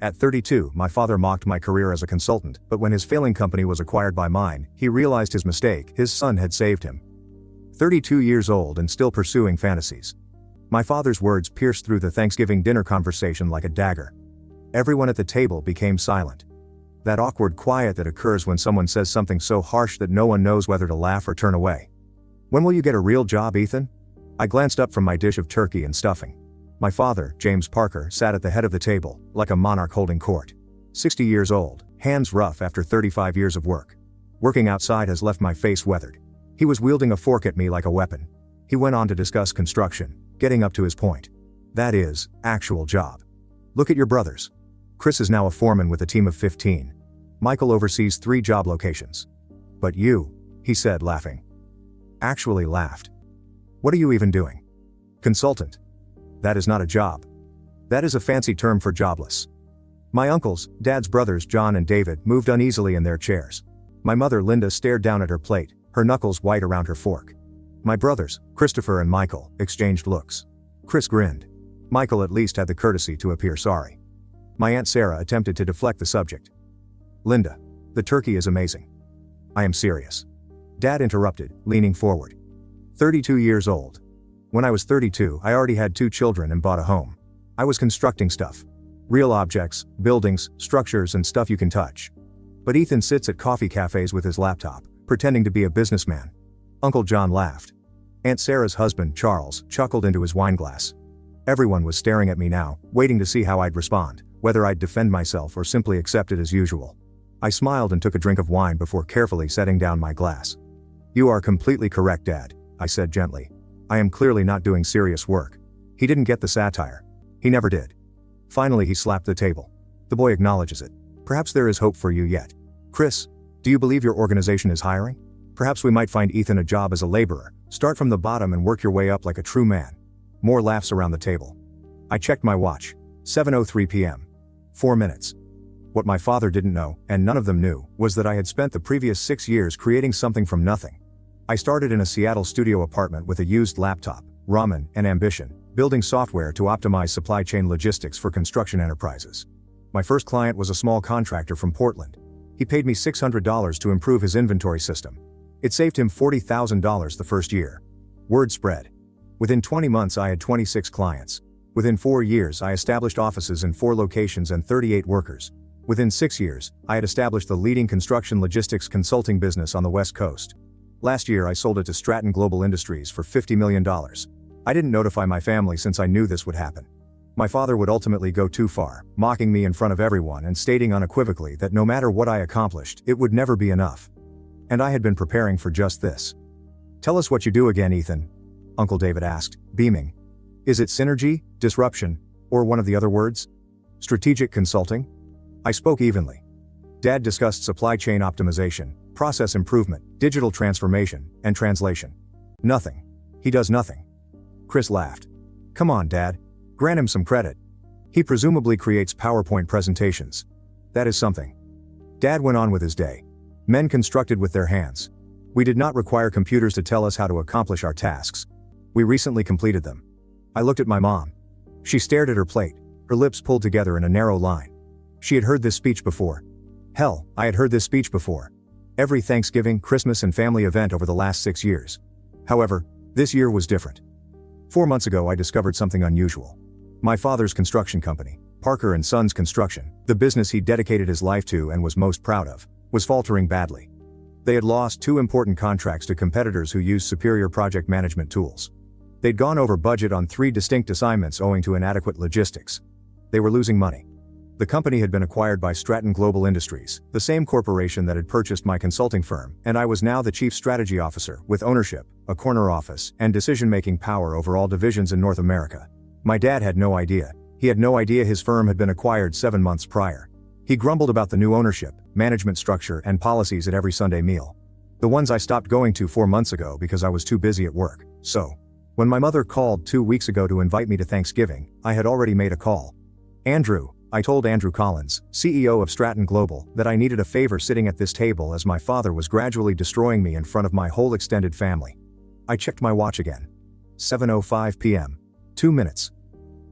At 32, my father mocked my career as a consultant, but when his failing company was acquired by mine, he realized his mistake. His son had saved him. 32 years old and still pursuing fantasies. My father's words pierced through the Thanksgiving dinner conversation like a dagger. Everyone at the table became silent. That awkward quiet that occurs when someone says something so harsh that no one knows whether to laugh or turn away. When will you get a real job, Ethan? I glanced up from my dish of turkey and stuffing. My father, James Parker, sat at the head of the table, like a monarch holding court. 60 years old, hands rough after 35 years of work. Working outside has left my face weathered. He was wielding a fork at me like a weapon. He went on to discuss construction, getting up to his point. That is, actual job. Look at your brothers. Chris is now a foreman with a team of 15. Michael oversees 3 job locations. But you, he said, laughing. Actually laughed. What are you even doing? Consultant. That is not a job. That is a fancy term for jobless. My uncles, Dad's brothers John and David, moved uneasily in their chairs. My mother Linda stared down at her plate, her knuckles white around her fork. My brothers, Christopher and Michael, exchanged looks. Chris grinned. Michael at least had the courtesy to appear sorry. My Aunt Sarah attempted to deflect the subject. Linda, the turkey is amazing. I am serious. Dad interrupted, leaning forward. 32 years old. When I was 32, I already had 2 children and bought a home. I was constructing stuff. Real objects, buildings, structures and stuff you can touch. But Ethan sits at coffee cafes with his laptop, pretending to be a businessman. Uncle John laughed. Aunt Sarah's husband, Charles, chuckled into his wine glass. Everyone was staring at me now, waiting to see how I'd respond, whether I'd defend myself or simply accept it as usual. I smiled and took a drink of wine before carefully setting down my glass. You are completely correct, Dad, I said gently. I am clearly not doing serious work. He didn't get the satire. He never did. Finally he slapped the table. The boy acknowledges it. Perhaps there is hope for you yet. Chris, do you believe your organization is hiring? Perhaps we might find Ethan a job as a laborer, start from the bottom and work your way up like a true man. More laughs around the table. I checked my watch. 7:03 p.m. 4 minutes. What my father didn't know, and none of them knew, was that I had spent the previous 6 years creating something from nothing. I started in a Seattle studio apartment with a used laptop, ramen, and ambition, building software to optimize supply chain logistics for construction enterprises. My first client was a small contractor from Portland. He paid me $600 to improve his inventory system. It saved him $40,000 the first year. Word spread. Within 20 months I had 26 clients. Within 4 years I established offices in 4 locations and 38 workers. Within 6 years, I had established the leading construction logistics consulting business on the West Coast. Last year I sold it to Stratton Global Industries for $50 million. I didn't notify my family since I knew this would happen. My father would ultimately go too far, mocking me in front of everyone and stating unequivocally that no matter what I accomplished, it would never be enough. And I had been preparing for just this. Tell us what you do again, Ethan, Uncle David asked, beaming. Is it synergy, disruption, or one of the other words? Strategic consulting? I spoke evenly. Dad discussed supply chain optimization, process improvement, digital transformation, and translation. Nothing. He does nothing. Chris laughed. Come on, Dad. Grant him some credit. He presumably creates PowerPoint presentations. That is something. Dad went on with his day. Men constructed with their hands. We did not require computers to tell us how to accomplish our tasks. We recently completed them. I looked at my mom. She stared at her plate, her lips pulled together in a narrow line. She had heard this speech before. Hell, I had heard this speech before. Every Thanksgiving, Christmas and family event over the last 6 years. However, this year was different. 4 months ago I discovered something unusual. My father's construction company, Parker & Sons Construction, the business he dedicated his life to and was most proud of, was faltering badly. They had lost 2 important contracts to competitors who used superior project management tools. They'd gone over budget on 3 distinct assignments owing to inadequate logistics. They were losing money. The company had been acquired by Stratton Global Industries, the same corporation that had purchased my consulting firm, and I was now the chief strategy officer, with ownership, a corner office, and decision-making power over all divisions in North America. My dad had no idea. He had no idea his firm had been acquired 7 months prior. He grumbled about the new ownership, management structure, and policies at every Sunday meal. The ones I stopped going to 4 months ago because I was too busy at work. So, when my mother called 2 weeks ago to invite me to Thanksgiving, I had already made a call. Andrew, I told Andrew Collins, CEO of Stratton Global, that I needed a favor sitting at this table as my father was gradually destroying me in front of my whole extended family. I checked my watch again. 7:05 p.m. 2 minutes.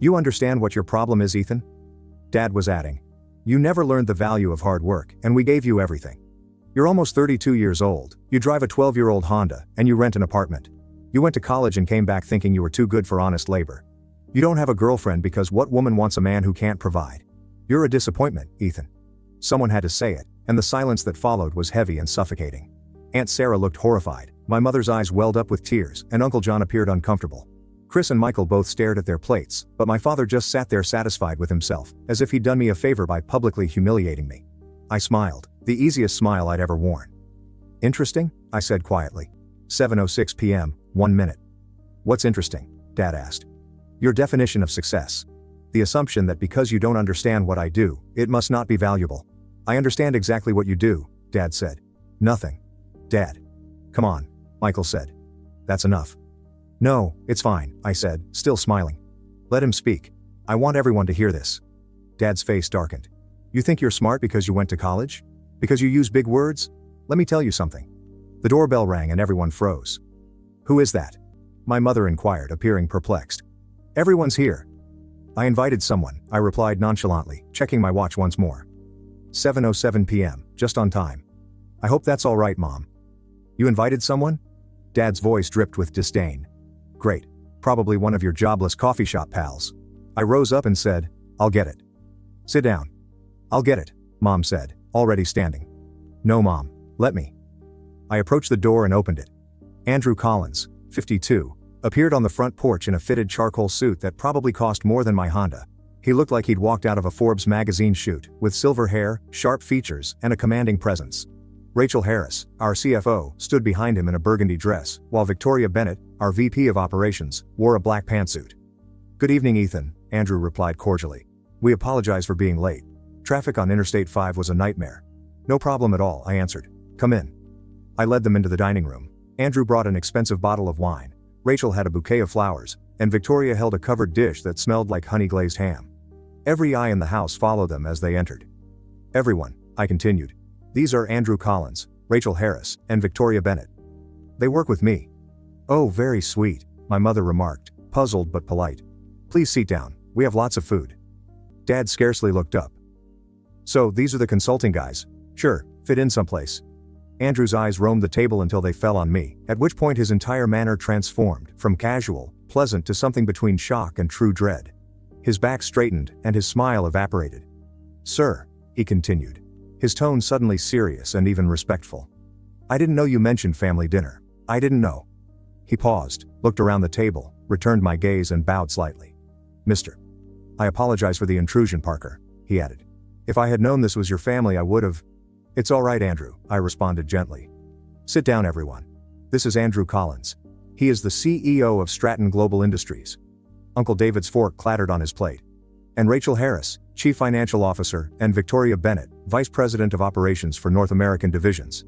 You understand what your problem is, Ethan? Dad was adding. You never learned the value of hard work, and we gave you everything. You're almost 32 years old, you drive a 12-year-old Honda, and you rent an apartment. You went to college and came back thinking you were too good for honest labor. You don't have a girlfriend because what woman wants a man who can't provide? You're a disappointment, Ethan. Someone had to say it, and the silence that followed was heavy and suffocating. Aunt Sarah looked horrified, my mother's eyes welled up with tears, and Uncle John appeared uncomfortable. Chris and Michael both stared at their plates, but my father just sat there satisfied with himself, as if he'd done me a favor by publicly humiliating me. I smiled, the easiest smile I'd ever worn. Interesting? I said quietly. 7:06 p.m., 1 minute. What's interesting? Dad asked. Your definition of success. The assumption that because you don't understand what I do, it must not be valuable. I understand exactly what you do, Dad said. Nothing. Dad. Come on, Michael said. That's enough. No, it's fine, I said, still smiling. Let him speak. I want everyone to hear this. Dad's face darkened. You think you're smart because you went to college? Because you use big words? Let me tell you something. The doorbell rang and everyone froze. Who is that? My mother inquired, appearing perplexed. Everyone's here. I invited someone, I replied nonchalantly, checking my watch once more. 7:07 p.m., just on time. I hope that's all right, Mom. You invited someone? Dad's voice dripped with disdain. Great. Probably one of your jobless coffee shop pals. I rose up and said, I'll get it. Sit down. I'll get it, Mom said, already standing. No, Mom, let me. I approached the door and opened it. Andrew Collins, 52, appeared on the front porch in a fitted charcoal suit that probably cost more than my Honda. He looked like he'd walked out of a Forbes magazine shoot, with silver hair, sharp features, and a commanding presence. Rachel Harris, our CFO, stood behind him in a burgundy dress, while Victoria Bennett, our VP of Operations, wore a black pantsuit. Good evening, Ethan, Andrew replied cordially. We apologize for being late. Traffic on Interstate 5 was a nightmare. No problem at all, I answered. Come in. I led them into the dining room. Andrew brought an expensive bottle of wine. Rachel had a bouquet of flowers, and Victoria held a covered dish that smelled like honey-glazed ham. Every eye in the house followed them as they entered. Everyone, I continued. These are Andrew Collins, Rachel Harris, and Victoria Bennett. They work with me. Oh, very sweet, my mother remarked, puzzled but polite. Please sit down, we have lots of food. Dad scarcely looked up. So, these are the consulting guys? Sure, fit in someplace. Andrew's eyes roamed the table until they fell on me, at which point his entire manner transformed, from casual, pleasant to something between shock and true dread. His back straightened, and his smile evaporated. Sir, he continued, his tone suddenly serious and even respectful. I didn't know you mentioned family dinner. I didn't know. He paused, looked around the table, returned my gaze and bowed slightly. Mr. I apologize for the intrusion, Parker, he added. If I had known this was your family, I would have. It's all right, Andrew, I responded gently. Sit down, everyone. This is Andrew Collins. He is the CEO of Stratton Global Industries. Uncle David's fork clattered on his plate. And Rachel Harris, Chief Financial Officer, and Victoria Bennett, Vice President of Operations for North American Divisions.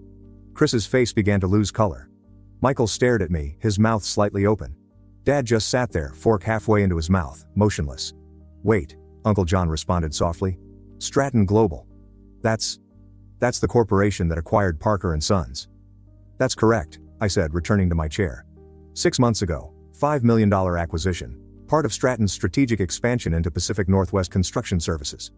Chris's face began to lose color. Michael stared at me, his mouth slightly open. Dad just sat there, fork halfway into his mouth, motionless. Wait, Uncle John responded softly. Stratton Global. That's the corporation that acquired Parker & Sons. That's correct, I said, returning to my chair. 6 months ago, $5 million acquisition, part of Stratton's strategic expansion into Pacific Northwest construction services.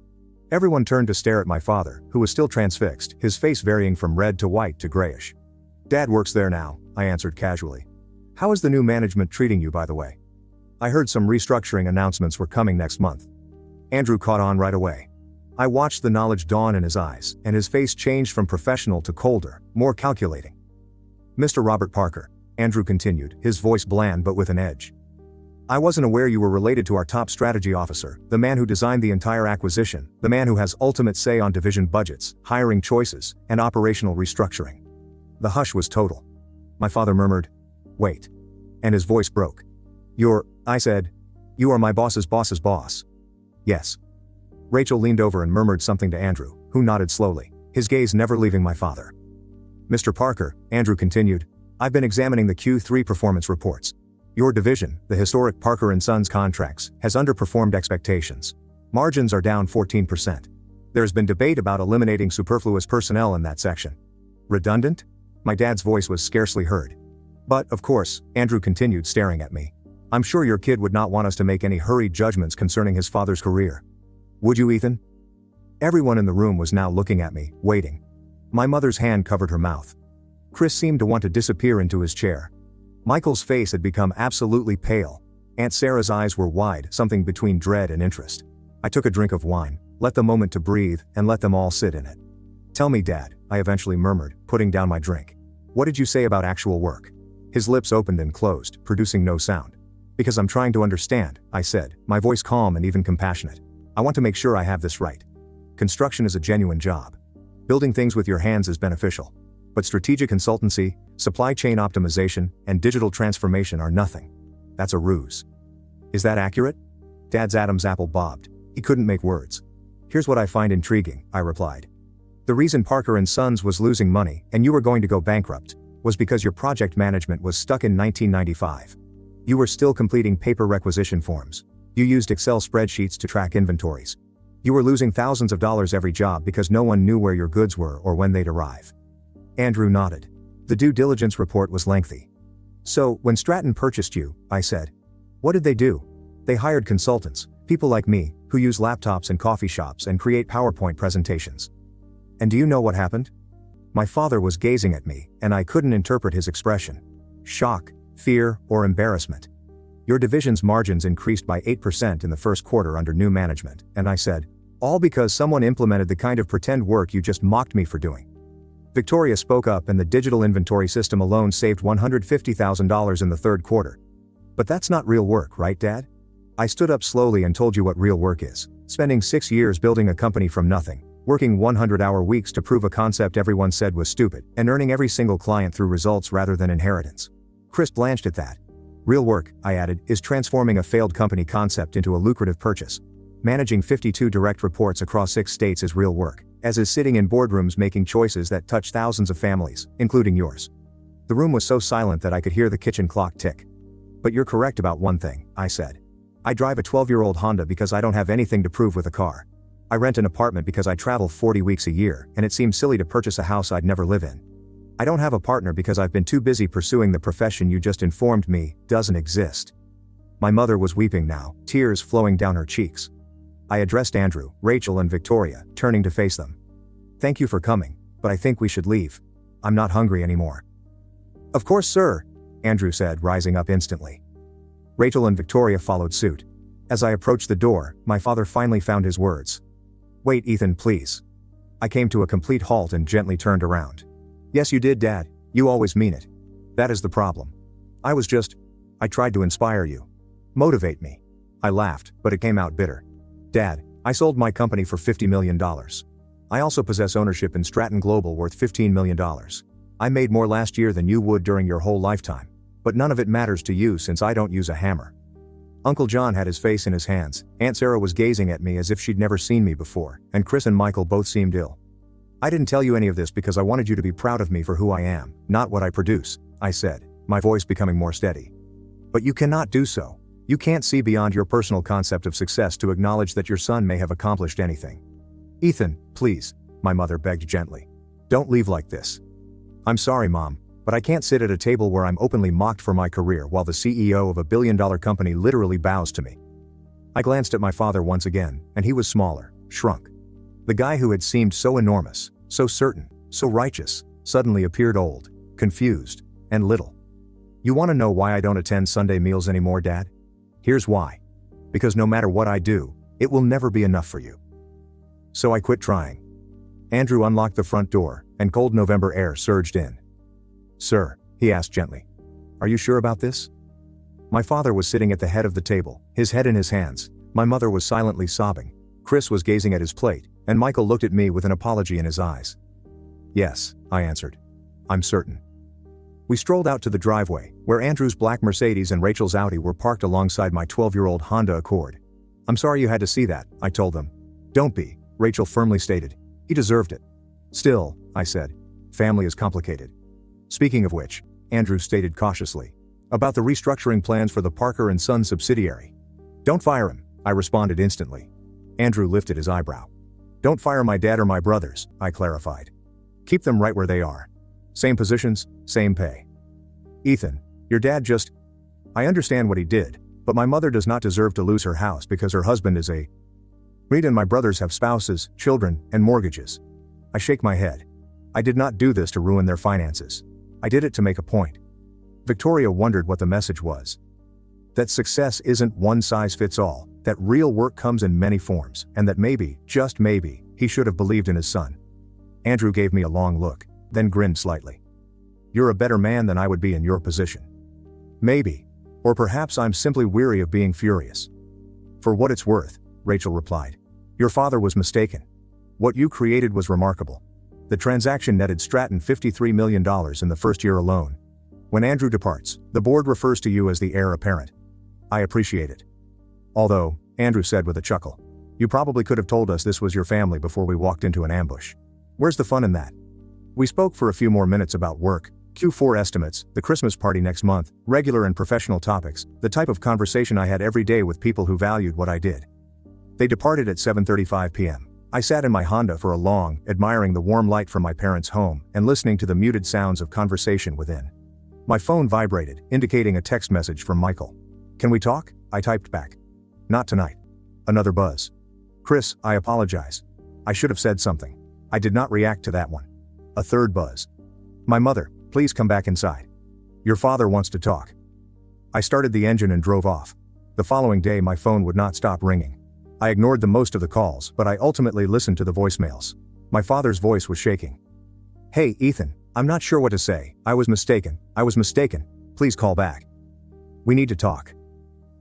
Everyone turned to stare at my father, who was still transfixed, his face varying from red to white to grayish. Dad works there now, I answered casually. How is the new management treating you, by the way? I heard some restructuring announcements were coming next month. Andrew caught on right away. I watched the knowledge dawn in his eyes, and his face changed from professional to colder, more calculating. Mr. Robert Parker, Andrew continued, his voice bland but with an edge. I wasn't aware you were related to our top strategy officer, the man who designed the entire acquisition, the man who has ultimate say on division budgets, hiring choices, and operational restructuring. The hush was total. My father murmured, "Wait." And his voice broke. I said, "You are my boss's boss's boss." Yes. Rachel leaned over and murmured something to Andrew, who nodded slowly, his gaze never leaving my father. Mr. Parker, Andrew continued, I've been examining the Q3 performance reports. Your division, the historic Parker & Sons contracts, has underperformed expectations. Margins are down 14%. There's been debate about eliminating superfluous personnel in that section. Redundant? My dad's voice was scarcely heard. But, of course, Andrew continued, staring at me. I'm sure your kid would not want us to make any hurried judgments concerning his father's career. Would you, Ethan? Everyone in the room was now looking at me, waiting. My mother's hand covered her mouth. Chris seemed to want to disappear into his chair. Michael's face had become absolutely pale. Aunt Sarah's eyes were wide, something between dread and interest. I took a drink of wine, let the moment to breathe, and let them all sit in it. "Tell me, Dad," I eventually murmured, putting down my drink. "What did you say about actual work?" His lips opened and closed, producing no sound. "Because I'm trying to understand," I said, my voice calm and even compassionate. "I want to make sure I have this right. Construction is a genuine job. Building things with your hands is beneficial. But strategic consultancy, supply chain optimization, and digital transformation are nothing. That's a ruse. Is that accurate?" Dad's Adam's apple bobbed. He couldn't make words. "Here's what I find intriguing," I replied. "The reason Parker & Sons was losing money, and you were going to go bankrupt, was because your project management was stuck in 1995. You were still completing paper requisition forms. You used Excel spreadsheets to track inventories. You were losing thousands of dollars every job because no one knew where your goods were or when they'd arrive." Andrew nodded. The due diligence report was lengthy. "So, when Stratton purchased you," I said, "what did they do?" "They hired consultants, people like me, who use laptops in coffee shops and create PowerPoint presentations." "And do you know what happened?" My father was gazing at me, and I couldn't interpret his expression. Shock, fear, or embarrassment. "Your division's margins increased by 8% in the first quarter under new management," and I said, "all because someone implemented the kind of pretend work you just mocked me for doing." Victoria spoke up, and the digital inventory system alone saved $150,000 in the third quarter. "But that's not real work, right, Dad?" I stood up slowly and told you what real work is. Spending 6 years building a company from nothing, working 100-hour weeks to prove a concept everyone said was stupid, and earning every single client through results rather than inheritance. Chris blanched at that. "Real work," I added, "is transforming a failed company concept into a lucrative purchase. Managing 52 direct reports across 6 states is real work, as is sitting in boardrooms making choices that touch thousands of families, including yours." The room was so silent that I could hear the kitchen clock tick. "But you're correct about one thing," I said. "I drive a 12-year-old Honda because I don't have anything to prove with a car. I rent an apartment because I travel 40 weeks a year, and it seems silly to purchase a house I'd never live in. I don't have a partner because I've been too busy pursuing the profession you just informed me doesn't exist." My mother was weeping now, tears flowing down her cheeks. I addressed Andrew, Rachel, and Victoria, turning to face them. "Thank you for coming, but I think we should leave. I'm not hungry anymore." "Of course, sir," Andrew said, rising up instantly. Rachel and Victoria followed suit. As I approached the door, my father finally found his words. "Wait, Ethan, please." I came to a complete halt and gently turned around. "Yes, you did, Dad. You always mean it. That is the problem. I tried to inspire you. Motivate me." I laughed, but it came out bitter. "Dad, I sold my company for $50 million. I also possess ownership in Stratton Global worth $15 million. I made more last year than you would during your whole lifetime. But none of it matters to you since I don't use a hammer." Uncle John had his face in his hands, Aunt Sarah was gazing at me as if she'd never seen me before, and Chris and Michael both seemed ill. "I didn't tell you any of this because I wanted you to be proud of me for who I am, not what I produce," I said, my voice becoming more steady. "But you cannot do so. You can't see beyond your personal concept of success to acknowledge that your son may have accomplished anything. Ethan, please," my mother begged gently. "Don't leave like this." "I'm sorry, Mom, but I can't sit at a table where I'm openly mocked for my career while the CEO of a billion-dollar company literally bows to me." I glanced at my father once again, and he was smaller, shrunk. The guy who had seemed so enormous, so certain, so righteous, suddenly appeared old, confused, and little. "You want to know why I don't attend Sunday meals anymore, Dad? Here's why. Because no matter what I do, it will never be enough for you. So I quit trying." Andrew unlocked the front door, and cold November air surged in. "Sir," he asked gently, "are you sure about this?" My father was sitting at the head of the table, his head in his hands. My mother was silently sobbing. Chris was gazing at his plate, and Michael looked at me with an apology in his eyes. "Yes," I answered. "I'm certain." We strolled out to the driveway, where Andrew's black Mercedes and Rachel's Audi were parked alongside my 12-year-old Honda Accord. "I'm sorry you had to see that," I told them. "Don't be," Rachel firmly stated. "He deserved it." "Still," I said, "family is complicated." "Speaking of which," Andrew stated cautiously, "about the restructuring plans for the Parker & Sons subsidiary." "Don't fire him," I responded instantly. Andrew lifted his eyebrow. "Don't fire my dad or my brothers," I clarified. "Keep them right where they are. Same positions, same pay." "Ethan, your dad just..." "I understand what he did, but my mother does not deserve to lose her house because her husband is a..." Rita and my brothers have spouses, children, and mortgages. I shake my head. I did not do this to ruin their finances. I did it to make a point. Victoria wondered what the message was. That success isn't one size fits all, that real work comes in many forms, and that maybe, just maybe, he should have believed in his son. Andrew gave me a long look, then grinned slightly. You're a better man than I would be in your position. Maybe. Or perhaps I'm simply weary of being furious. For what it's worth, Rachel replied. Your father was mistaken. What you created was remarkable. The transaction netted Stratton $53 million in the first year alone. When Andrew departs, the board refers to you as the heir apparent. I appreciate it. Although, Andrew said with a chuckle, you probably could have told us this was your family before we walked into an ambush. Where's the fun in that? We spoke for a few more minutes about work, Q4 estimates, the Christmas party next month, regular and professional topics, the type of conversation I had every day with people who valued what I did. They departed at 7:35 p.m. I sat in my Honda for a long, admiring the warm light from my parents' home and listening to the muted sounds of conversation within. My phone vibrated, indicating a text message from Michael. Can we talk? I typed back. Not tonight. Another buzz. Chris, I apologize. I should have said something. I did not react to that one. A third buzz. My mother, please come back inside. Your father wants to talk. I started the engine and drove off. The following day my phone would not stop ringing. I ignored the most of the calls, but I ultimately listened to the voicemails. My father's voice was shaking. Hey, Ethan, I'm not sure what to say. I was mistaken. Please call back. We need to talk.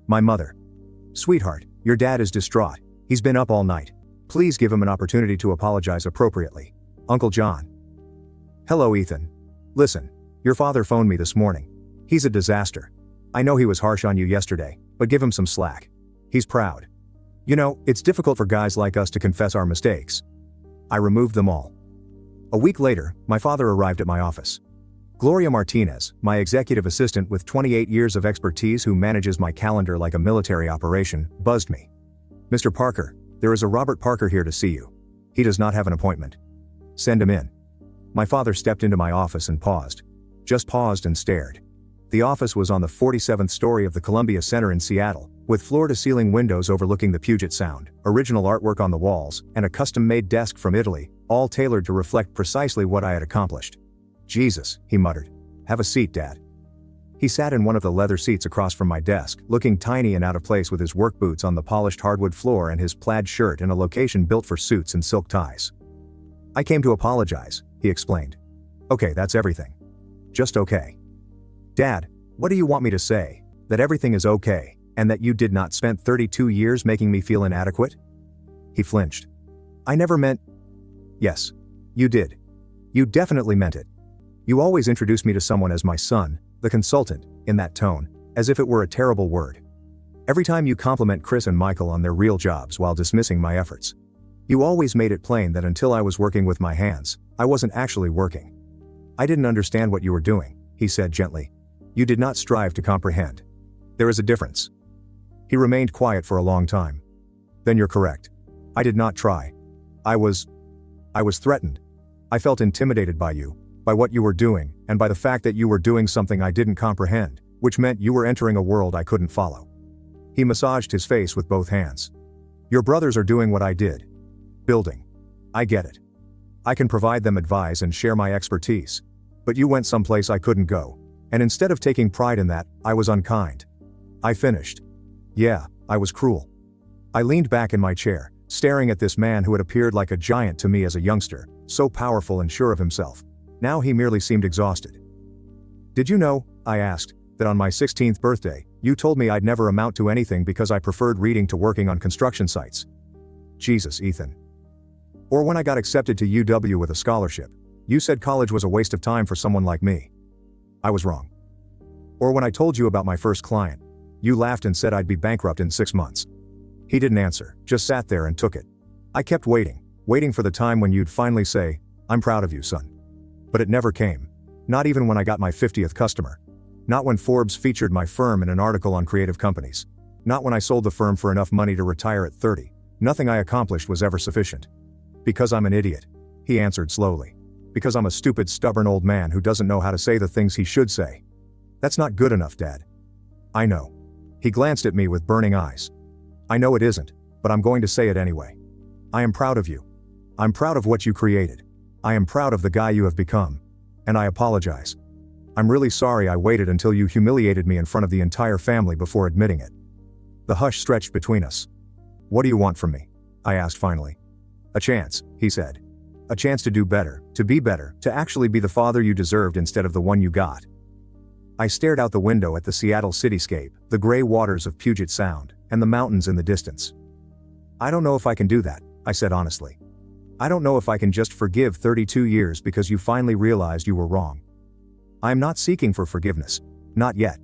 My mother. Sweetheart, your dad is distraught. He's been up all night. Please give him an opportunity to apologize appropriately. Uncle John. Hello, Ethan. Listen, your father phoned me this morning. He's a disaster. I know he was harsh on you yesterday, but give him some slack. He's proud. You know, it's difficult for guys like us to confess our mistakes. I removed them all. A week later, my father arrived at my office. Gloria Martinez, my executive assistant with 28 years of expertise who manages my calendar like a military operation, buzzed me. Mr. Parker, there is a Robert Parker here to see you. He does not have an appointment. Send him in. My father stepped into my office and paused. Just paused and stared. The office was on the 47th story of the Columbia Center in Seattle, with floor-to-ceiling windows overlooking the Puget Sound, original artwork on the walls, and a custom-made desk from Italy, all tailored to reflect precisely what I had accomplished. Jesus, he muttered. Have a seat, Dad. He sat in one of the leather seats across from my desk, looking tiny and out of place with his work boots on the polished hardwood floor and his plaid shirt in a location built for suits and silk ties. I came to apologize, he explained. Okay, that's everything. Just okay. Dad, what do you want me to say? That everything is okay, and that you did not spend 32 years making me feel inadequate? He flinched. I never meant... Yes. You did. You definitely meant it. You always introduced me to someone as my son, the consultant, in that tone, as if it were a terrible word. Every time you compliment Chris and Michael on their real jobs while dismissing my efforts. You always made it plain that until I was working with my hands, I wasn't actually working. I didn't understand what you were doing, he said gently. You did not strive to comprehend. There is a difference. He remained quiet for a long time. Then you're correct. I did not try. I was threatened. I felt intimidated by you, by what you were doing, and by the fact that you were doing something I didn't comprehend, which meant you were entering a world I couldn't follow. He massaged his face with both hands. Your brothers are doing what I did. Building. I get it. I can provide them advice and share my expertise. But you went someplace I couldn't go. And instead of taking pride in that, I was unkind. I finished. Yeah, I was cruel. I leaned back in my chair, staring at this man who had appeared like a giant to me as a youngster, so powerful and sure of himself. Now he merely seemed exhausted. Did you know, I asked, that on my 16th birthday, you told me I'd never amount to anything because I preferred reading to working on construction sites? Jesus, Ethan. Or when I got accepted to UW with a scholarship, you said college was a waste of time for someone like me. I was wrong. Or when I told you about my first client, you laughed and said I'd be bankrupt in 6 months. He didn't answer, just sat there and took it. I kept waiting for the time when you'd finally say, I'm proud of you, son. But it never came. Not even when I got my 50th customer. Not when Forbes featured my firm in an article on creative companies. Not when I sold the firm for enough money to retire at 30. Nothing I accomplished was ever sufficient. Because I'm an idiot, he answered slowly. Because I'm a stupid, stubborn old man who doesn't know how to say the things he should say. That's not good enough, Dad. I know. He glanced at me with burning eyes. I know it isn't, but I'm going to say it anyway. I am proud of you. I'm proud of what you created. I am proud of the guy you have become. And I apologize. I'm really sorry I waited until you humiliated me in front of the entire family before admitting it." The hush stretched between us. "What do you want from me?" I asked finally. "A chance," he said. "A chance to do better, to be better, to actually be the father you deserved instead of the one you got." I stared out the window at the Seattle cityscape, the gray waters of Puget Sound, and the mountains in the distance. "I don't know if I can do that," I said honestly. "I don't know if I can just forgive 32 years because you finally realized you were wrong. I am not seeking for forgiveness. Not yet.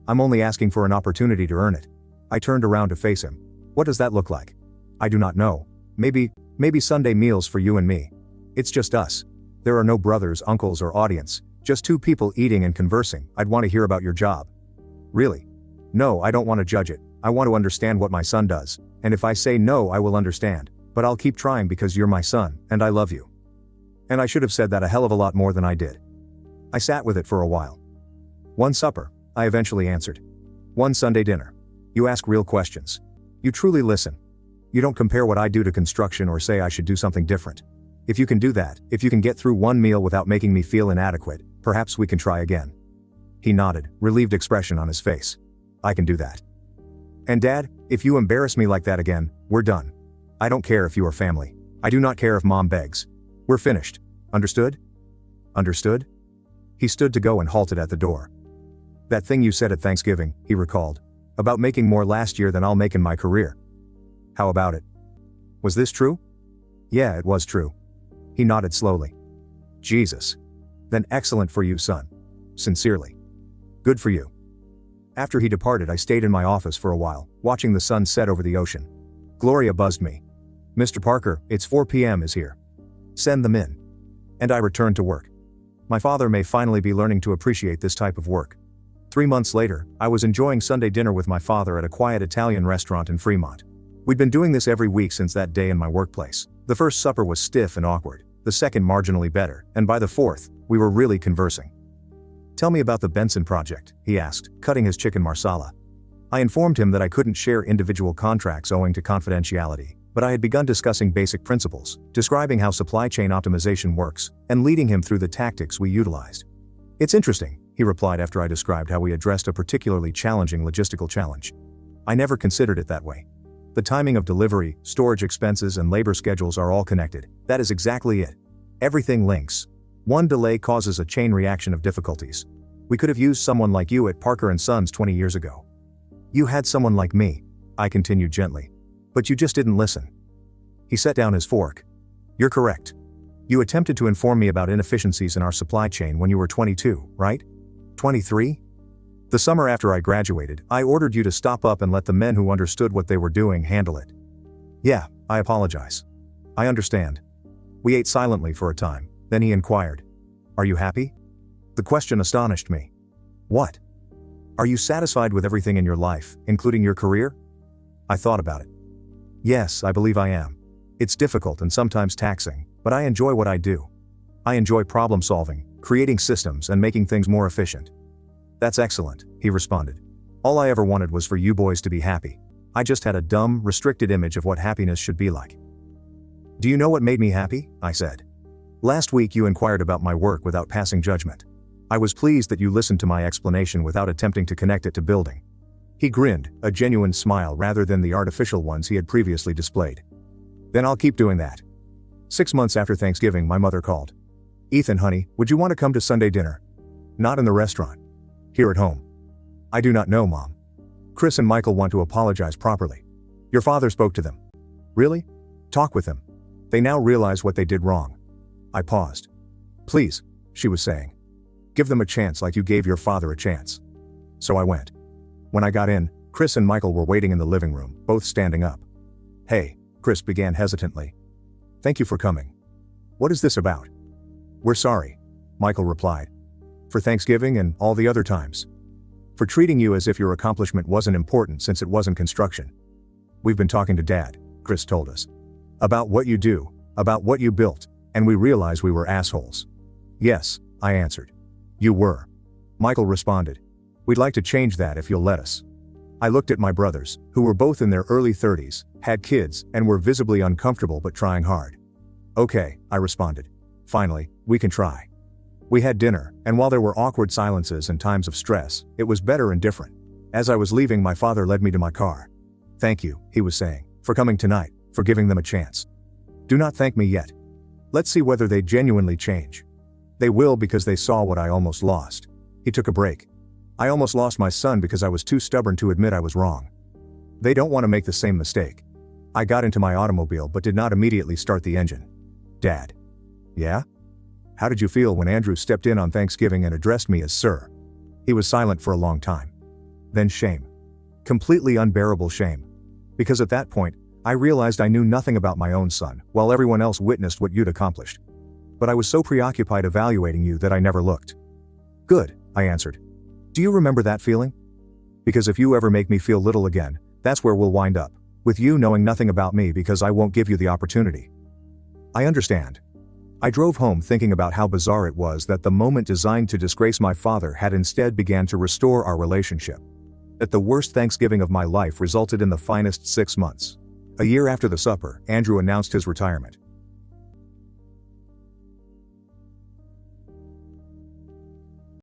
I'm only asking for an opportunity to earn it." I turned around to face him. "What does that look like?" "I do not know. Maybe Sunday meals for you and me. It's just us. There are no brothers, uncles, or audience, just two people eating and conversing. I'd want to hear about your job." "Really?" "No, I don't want to judge it. I want to understand what my son does, and if I say no, I will understand, but I'll keep trying because you're my son, and I love you." And I should have said that a hell of a lot more than I did. I sat with it for a while. "One supper," I eventually answered. "One Sunday dinner. You ask real questions. You truly listen. You don't compare what I do to construction or say I should do something different. If you can do that, if you can get through one meal without making me feel inadequate, perhaps we can try again." He nodded, relieved expression on his face. "I can do that. And Dad, if you embarrass me like that again, we're done. I don't care if you are family. I do not care if Mom begs. We're finished. Understood?" "Understood?" He stood to go and halted at the door. "That thing you said at Thanksgiving," he recalled, "about making more last year than I'll make in my career. How about it? Was this true?" "Yeah, it was true." He nodded slowly. "Jesus. Then excellent for you, son. Sincerely. Good for you." After he departed, I stayed in my office for a while, watching the sun set over the ocean. Gloria buzzed me. "Mr. Parker, it's 4 p.m. is here. Send them in." And I returned to work. My father may finally be learning to appreciate this type of work. 3 months later, I was enjoying Sunday dinner with my father at a quiet Italian restaurant in Fremont. We'd been doing this every week since that day in my workplace. The first supper was stiff and awkward, the second marginally better, and by the fourth, we were really conversing. "Tell me about the Benson project," he asked, cutting his chicken marsala. I informed him that I couldn't share individual contracts owing to confidentiality, but I had begun discussing basic principles, describing how supply chain optimization works, and leading him through the tactics we utilized. "It's interesting," he replied after I described how we addressed a particularly challenging logistical challenge. "I never considered it that way. The timing of delivery, storage expenses, and labor schedules are all connected. That is exactly it. Everything links. One delay causes a chain reaction of difficulties. We could have used someone like you at Parker & Sons 20 years ago. You had someone like me," I continued gently. "But you just didn't listen." He set down his fork. "You're correct. You attempted to inform me about inefficiencies in our supply chain when you were 22, right? 23? The summer after I graduated, I ordered you to stop up and let the men who understood what they were doing handle it." "Yeah, I apologize. I understand." We ate silently for a time, then he inquired, "Are you happy?" The question astonished me. "What?" "Are you satisfied with everything in your life, including your career?" I thought about it. "Yes, I believe I am. It's difficult and sometimes taxing, but I enjoy what I do. I enjoy problem solving, creating systems, and making things more efficient." "That's excellent," he responded. "All I ever wanted was for you boys to be happy. I just had a dumb, restricted image of what happiness should be like." "Do you know what made me happy?" I said. "Last week you inquired about my work without passing judgment. I was pleased that you listened to my explanation without attempting to connect it to building." He grinned, a genuine smile rather than the artificial ones he had previously displayed. "Then I'll keep doing that." 6 months after Thanksgiving, my mother called. "Ethan, honey, would you want to come to Sunday dinner?" "Not in the restaurant. Here at home." "I do not know, Mom. Chris and Michael want to apologize properly. Your father spoke to them." "Really? Talk with them. They now realize what they did wrong." I paused. "Please," she was saying. "Give them a chance like you gave your father a chance." So I went. When I got in, Chris and Michael were waiting in the living room, both standing up. "Hey," Chris began hesitantly. "Thank you for coming. What is this about?" "We're sorry," Michael replied. "For Thanksgiving and all the other times. For treating you as if your accomplishment wasn't important since it wasn't construction. We've been talking to Dad," Chris told us. "About what you do, about what you built, and we realized we were assholes." "Yes," I answered. "You were." Michael responded. "We'd like to change that if you'll let us." I looked at my brothers, who were both in their early 30s, had kids, and were visibly uncomfortable but trying hard. Okay, I responded. Finally, we can try. We had dinner, and while there were awkward silences and times of stress, it was better and different. As I was leaving, my father led me to my car. Thank you, he was saying, for coming tonight, for giving them a chance. Do not thank me yet. Let's see whether they genuinely change. They will because they saw what I almost lost. He took a break. I almost lost my son because I was too stubborn to admit I was wrong. They don't want to make the same mistake. I got into my automobile but did not immediately start the engine. Dad. Yeah? How did you feel when Andrew stepped in on Thanksgiving and addressed me as sir? He was silent for a long time. Then shame. Completely unbearable shame. Because at that point, I realized I knew nothing about my own son, while everyone else witnessed what you'd accomplished. But I was so preoccupied evaluating you that I never looked. Good, I answered. Do you remember that feeling? Because if you ever make me feel little again, that's where we'll wind up, with you knowing nothing about me because I won't give you the opportunity. I understand. I drove home thinking about how bizarre it was that the moment designed to disgrace my father had instead began to restore our relationship. That the worst Thanksgiving of my life resulted in the finest 6 months. A year after the supper, Andrew announced his retirement.